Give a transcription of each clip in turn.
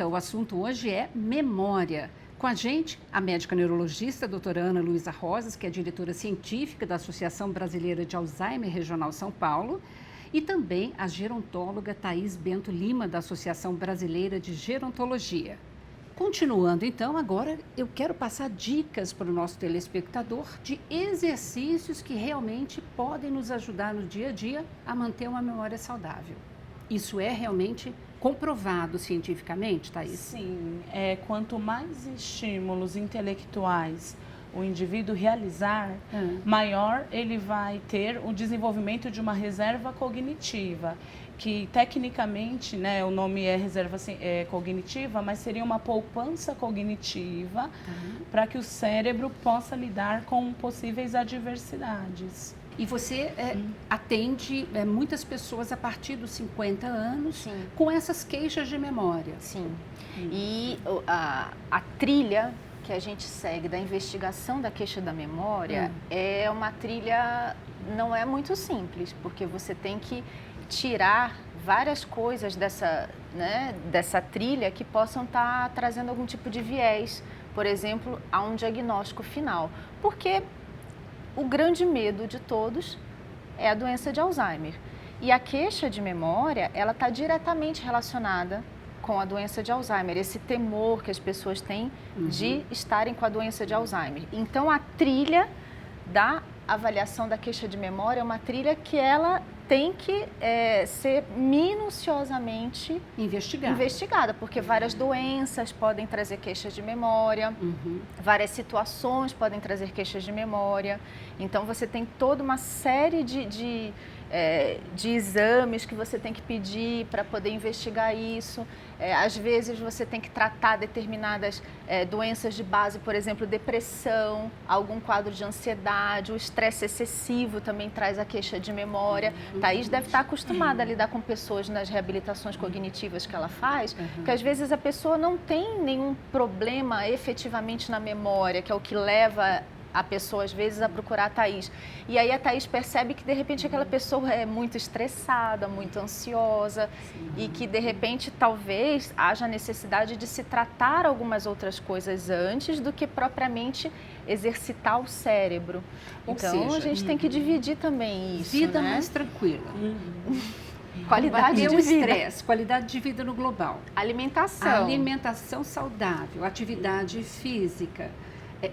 volta. O assunto hoje é memória. Com a gente, a médica neurologista doutora Ana Luísa Rosas, que é diretora científica da Associação Brasileira de Alzheimer Regional São Paulo, e também a gerontóloga Thaís Bento Lima, da Associação Brasileira de Gerontologia. Continuando, então, agora eu quero passar dicas para o nosso telespectador de exercícios que realmente podem nos ajudar no dia a dia a manter uma memória saudável. Isso é realmente comprovado cientificamente, Thaís? Sim, quanto mais estímulos intelectuais o indivíduo realizar, maior ele vai ter o desenvolvimento de uma reserva cognitiva, que tecnicamente, né, o nome é reserva cognitiva, mas seria uma poupança cognitiva para que o cérebro possa lidar com possíveis adversidades. E você atende muitas pessoas a partir dos 50 anos. Sim. Com essas queixas de memória. Sim. E a trilha que a gente segue da investigação da queixa da memória é uma trilha, não é muito simples, porque você tem que tirar várias coisas dessa trilha que possam estar trazendo algum tipo de viés, por exemplo, a um diagnóstico final. Porque o grande medo de todos é a doença de Alzheimer. E a queixa de memória, ela está diretamente relacionada com a doença de Alzheimer, esse temor que as pessoas têm de estarem com a doença de Alzheimer. Então, a trilha da avaliação da queixa de memória é uma trilha que ela tem que ser minuciosamente investigada, porque várias doenças podem trazer queixas de memória, várias situações podem trazer queixas de memória. Então, você tem toda uma série de exames que você tem que pedir para poder investigar isso. Às vezes você tem que tratar determinadas doenças de base, por exemplo, depressão, algum quadro de ansiedade, o estresse excessivo também traz a queixa de memória. Thaís deve estar acostumada a lidar com pessoas nas reabilitações cognitivas que ela faz, que às vezes a pessoa não tem nenhum problema efetivamente na memória, que é o que leva a pessoa, às vezes, a procurar a Thaís. E aí a Thaís percebe que, de repente, aquela pessoa é muito estressada, muito ansiosa e que, de repente, talvez haja necessidade de se tratar algumas outras coisas antes do que propriamente exercitar o cérebro. Então, a gente tem que dividir também isso, vida né? mais tranquila. Qualidade de vida. Estresse, qualidade de vida no global. Alimentação. Alimentação saudável, atividade física.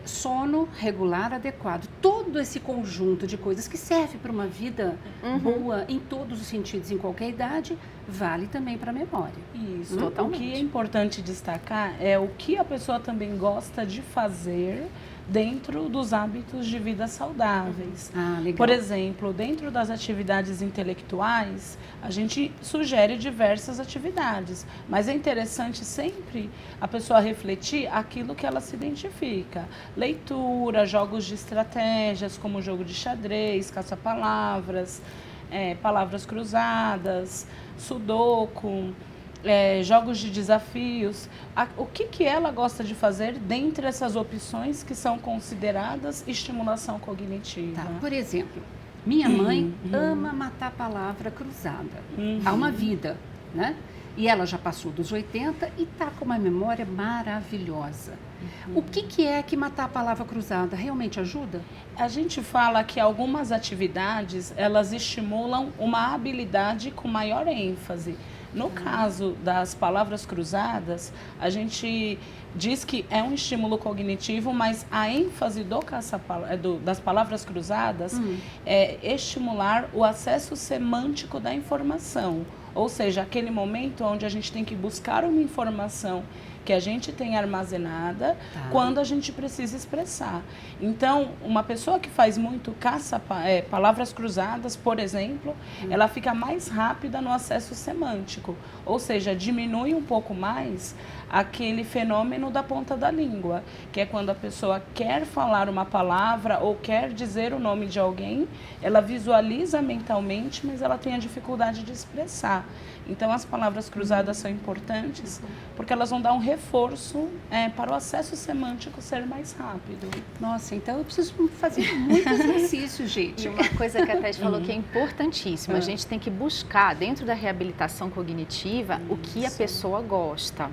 Sono regular adequado, todo esse conjunto de coisas que serve para uma vida boa em todos os sentidos, em qualquer idade, vale também para a memória. Isso, Totalmente. O que é importante destacar é o que a pessoa também gosta de fazer dentro dos hábitos de vida saudáveis. Legal. Por exemplo, dentro das atividades intelectuais, a gente sugere diversas atividades, mas é interessante sempre a pessoa refletir aquilo que ela se identifica. Leitura, jogos de estratégias, como o jogo de xadrez, caça-palavras, palavras cruzadas, sudoku, jogos de desafios. O que ela gosta de fazer dentre essas opções que são consideradas estimulação cognitiva? Tá, por exemplo, minha mãe ama matar palavra cruzada. Há uma vida, né? E ela já passou dos 80 e está com uma memória maravilhosa. O que é que matar a palavra cruzada realmente ajuda? A gente fala que algumas atividades, elas estimulam uma habilidade com maior ênfase. No caso das palavras cruzadas, a gente diz que é um estímulo cognitivo, mas a ênfase das palavras cruzadas é estimular o acesso semântico da informação. Ou seja, aquele momento onde a gente tem que buscar uma informação que a gente tem armazenada quando a gente precisa expressar. Então, uma pessoa que faz muito palavras cruzadas, por exemplo, ela fica mais rápida no acesso semântico, ou seja, diminui um pouco mais aquele fenômeno da ponta da língua, que é quando a pessoa quer falar uma palavra ou quer dizer o nome de alguém, ela visualiza mentalmente, mas ela tem a dificuldade de expressar. Então, as palavras cruzadas são importantes porque elas vão dar um reforço para o acesso semântico ser mais rápido. Nossa, então eu preciso fazer muito exercício, gente. E uma coisa que a Thaís falou que é importantíssima, a gente tem que buscar dentro da reabilitação cognitiva o que a pessoa gosta.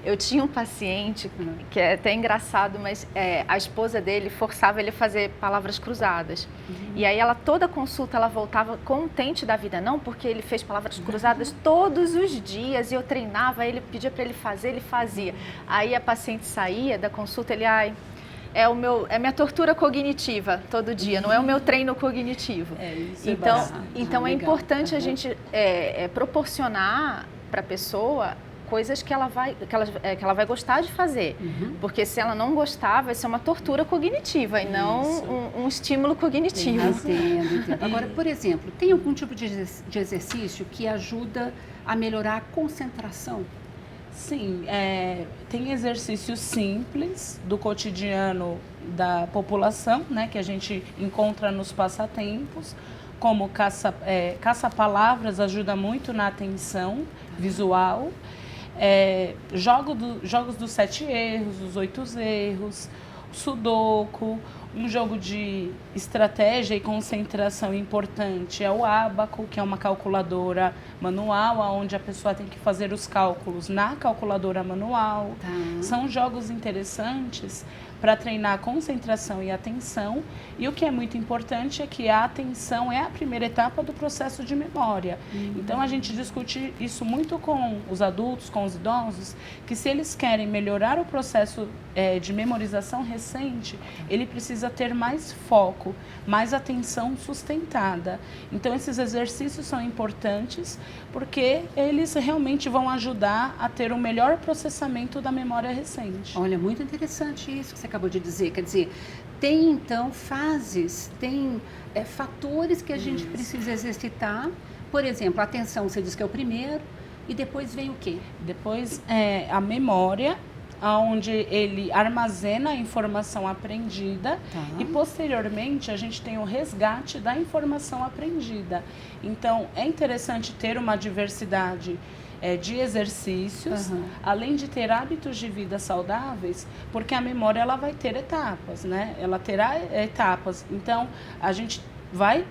Eu tinha um paciente que é até engraçado, mas a esposa dele forçava ele a fazer palavras cruzadas. E aí toda consulta ela voltava contente da vida, não, porque ele fez palavras cruzadas todos os dias e eu treinava, ele pedia para ele fazer, ele fazia. Aí a paciente saía da consulta, ele, é minha tortura cognitiva todo dia, não é o meu treino cognitivo. Então é importante a gente proporcionar para a pessoa coisas que ela vai gostar de fazer. Porque se ela não gostar, vai ser uma tortura cognitiva e não um estímulo cognitivo. Entendo. Agora, por exemplo, tem algum tipo de exercício que ajuda a melhorar a concentração? Sim, tem exercícios simples do cotidiano da população, né, que a gente encontra nos passatempos, como caça-palavras ajuda muito na atenção visual, jogos dos 7 erros, os 8 erros, sudoku, um jogo de estratégia e concentração importante é o ábaco, que é uma calculadora manual, onde a pessoa tem que fazer os cálculos na calculadora manual. São jogos interessantes para treinar a concentração e atenção. E o que é muito importante é que a atenção é a primeira etapa do processo de memória. Então, a gente discute isso muito com os adultos, com os idosos, que se eles querem melhorar o processo de memorização recente, ele precisa ter mais foco, mais atenção sustentada. Então, esses exercícios são importantes porque eles realmente vão ajudar a ter um melhor processamento da memória recente. Olha, muito interessante isso que você acabou de dizer. Quer dizer, tem então fases, tem fatores que a gente precisa exercitar. Por exemplo, a atenção, você diz que é o primeiro, e depois vem o quê? Depois a memória, onde ele armazena a informação aprendida e posteriormente a gente tem o resgate da informação aprendida. Então é interessante ter uma diversidade de exercícios, além de ter hábitos de vida saudáveis, porque a memória ela vai ter etapas, né? Ela terá etapas. Então a gente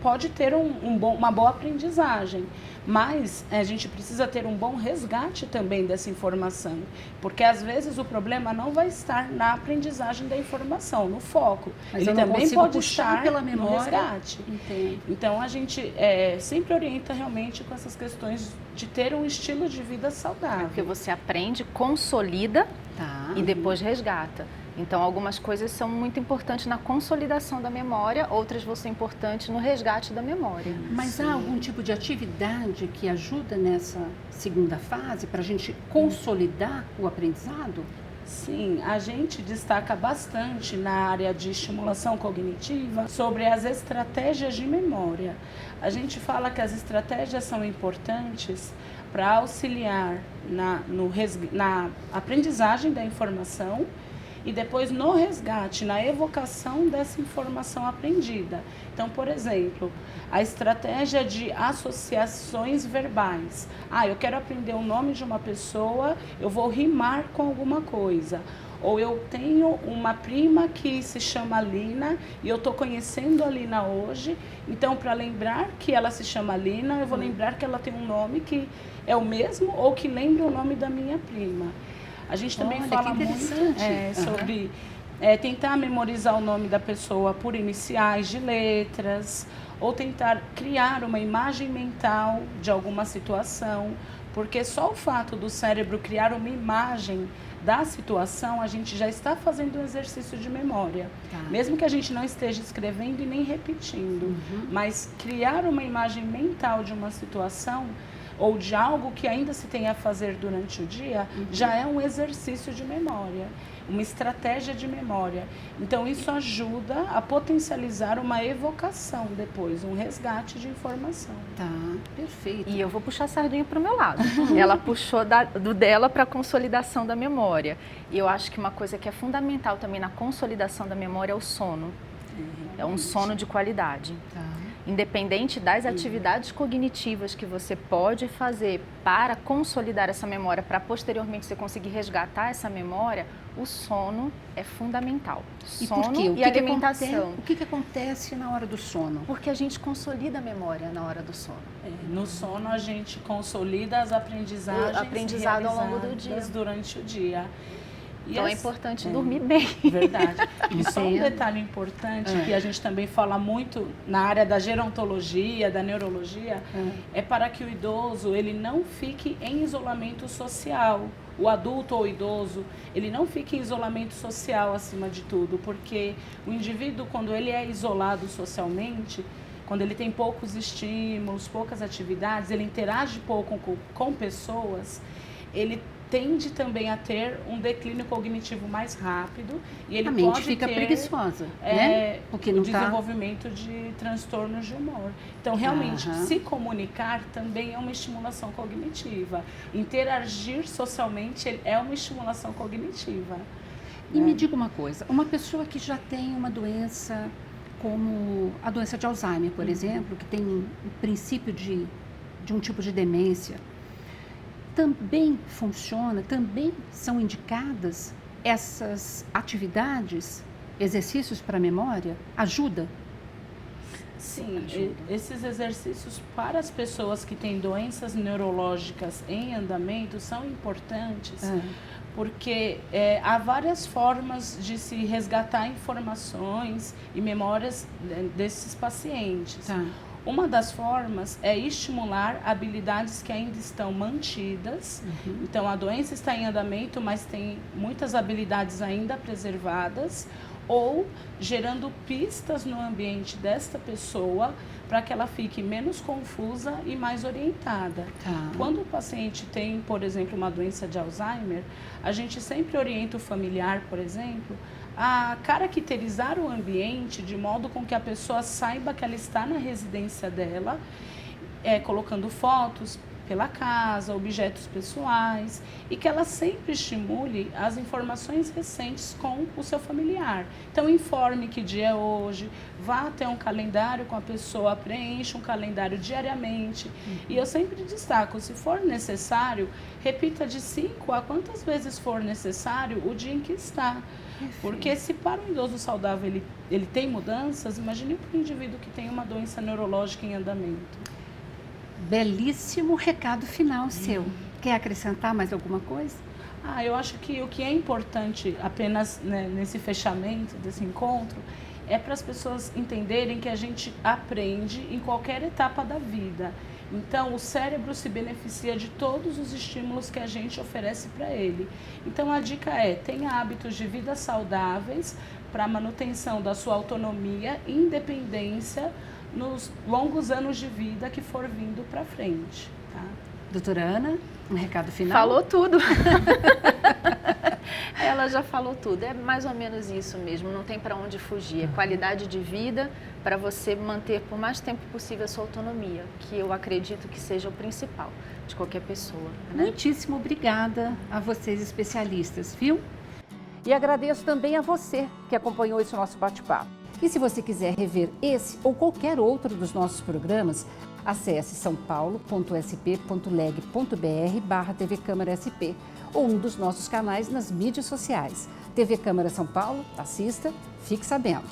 pode ter uma boa aprendizagem, mas a gente precisa ter um bom resgate também dessa informação, porque às vezes o problema não vai estar na aprendizagem da informação, no foco. Mas ele também pode estar pela memória, no resgate. Entendo. Então a gente sempre orienta realmente com essas questões de ter um estilo de vida saudável. Porque você aprende, consolida e depois resgata. Então, algumas coisas são muito importantes na consolidação da memória, outras vão ser importantes no resgate da memória. Mas há algum tipo de atividade que ajuda nessa segunda fase para a gente consolidar o aprendizado? Sim, a gente destaca bastante na área de estimulação cognitiva sobre as estratégias de memória. A gente fala que as estratégias são importantes para auxiliar na aprendizagem da informação e depois no resgate, na evocação dessa informação aprendida. Então, por exemplo, a estratégia de associações verbais. Eu quero aprender o nome de uma pessoa, eu vou rimar com alguma coisa. Ou eu tenho uma prima que se chama Lina e eu estou conhecendo a Lina hoje, então para lembrar que ela se chama Lina, eu vou lembrar que ela tem um nome que é o mesmo ou que lembra o nome da minha prima. A gente também fala muito sobre tentar memorizar o nome da pessoa por iniciais de letras, ou tentar criar uma imagem mental de alguma situação, porque só o fato do cérebro criar uma imagem da situação, a gente já está fazendo um exercício de memória. Mesmo que a gente não esteja escrevendo e nem repetindo, mas criar uma imagem mental de uma situação ou de algo que ainda se tem a fazer durante o dia, já é um exercício de memória, uma estratégia de memória. Então, isso ajuda a potencializar uma evocação depois, um resgate de informação. Perfeito. E eu vou puxar a sardinha para o meu lado. Ela puxou do dela para a consolidação da memória. E eu acho que uma coisa que é fundamental também na consolidação da memória é o sono. É um sono de qualidade. independente das atividades cognitivas que você pode fazer para consolidar essa memória, para posteriormente você conseguir resgatar essa memória, o sono é fundamental. Sono e alimentação. O que acontece na hora do sono? Porque a gente consolida a memória na hora do sono. No sono a gente consolida as aprendizagens aprendizado ao longo do dia. Durante o dia. Então é importante dormir bem. Verdade. E só um detalhe importante que a gente também fala muito na área da gerontologia, da neurologia, é para que o idoso ele não fique em isolamento social. O adulto ou o idoso, ele não fique em isolamento social acima de tudo, porque o indivíduo, quando ele é isolado socialmente, quando ele tem poucos estímulos, poucas atividades, ele interage pouco com pessoas, ele tende também a ter um declínio cognitivo mais rápido e ele mente pode fica ter preguiçosa, né? Porque não o desenvolvimento de transtornos de humor. Então, realmente, se comunicar também é uma estimulação cognitiva. Interagir socialmente é uma estimulação cognitiva. E me diga uma coisa, uma pessoa que já tem uma doença como a doença de Alzheimer, por exemplo, que tem o princípio de um tipo de demência, também funciona, também são indicadas essas atividades, exercícios para a memória? Ajuda? Sim, esses exercícios para as pessoas que têm doenças neurológicas em andamento são importantes, porque há várias formas de se resgatar informações e memórias desses pacientes. Uma das formas é estimular habilidades que ainda estão mantidas. Então, a doença está em andamento, mas tem muitas habilidades ainda preservadas, ou gerando pistas no ambiente desta pessoa para que ela fique menos confusa e mais orientada. Quando o paciente tem, por exemplo, uma doença de Alzheimer, a gente sempre orienta o familiar, por exemplo, a caracterizar o ambiente de modo com que a pessoa saiba que ela está na residência dela, colocando fotos pela casa, objetos pessoais, e que ela sempre estimule as informações recentes com o seu familiar. Então, informe que dia é hoje, vá até um calendário com a pessoa, preencha um calendário diariamente. E eu sempre destaco, se for necessário, repita de 5 a quantas vezes for necessário o dia em que está. Porque se para um idoso saudável ele tem mudanças, imagine para um indivíduo que tem uma doença neurológica em andamento. Belíssimo recado final seu. Quer acrescentar mais alguma coisa? Eu acho que o que é importante apenas nesse fechamento desse encontro é para as pessoas entenderem que a gente aprende em qualquer etapa da vida. Então, o cérebro se beneficia de todos os estímulos que a gente oferece para ele. Então, a dica é: tenha hábitos de vida saudáveis para a manutenção da sua autonomia e independência nos longos anos de vida que for vindo para frente. Tá? Doutora Ana, um recado final? Falou tudo. Ela já falou tudo. É mais ou menos isso mesmo, não tem para onde fugir. É qualidade de vida para você manter por mais tempo possível a sua autonomia, que eu acredito que seja o principal de qualquer pessoa. Né? Muitíssimo obrigada a vocês especialistas, viu? E agradeço também a você que acompanhou esse nosso bate-papo. E se você quiser rever esse ou qualquer outro dos nossos programas, acesse saopaulo.sp.leg.br/TV Câmara SP ou um dos nossos canais nas mídias sociais. TV Câmara São Paulo, assista, fique sabendo.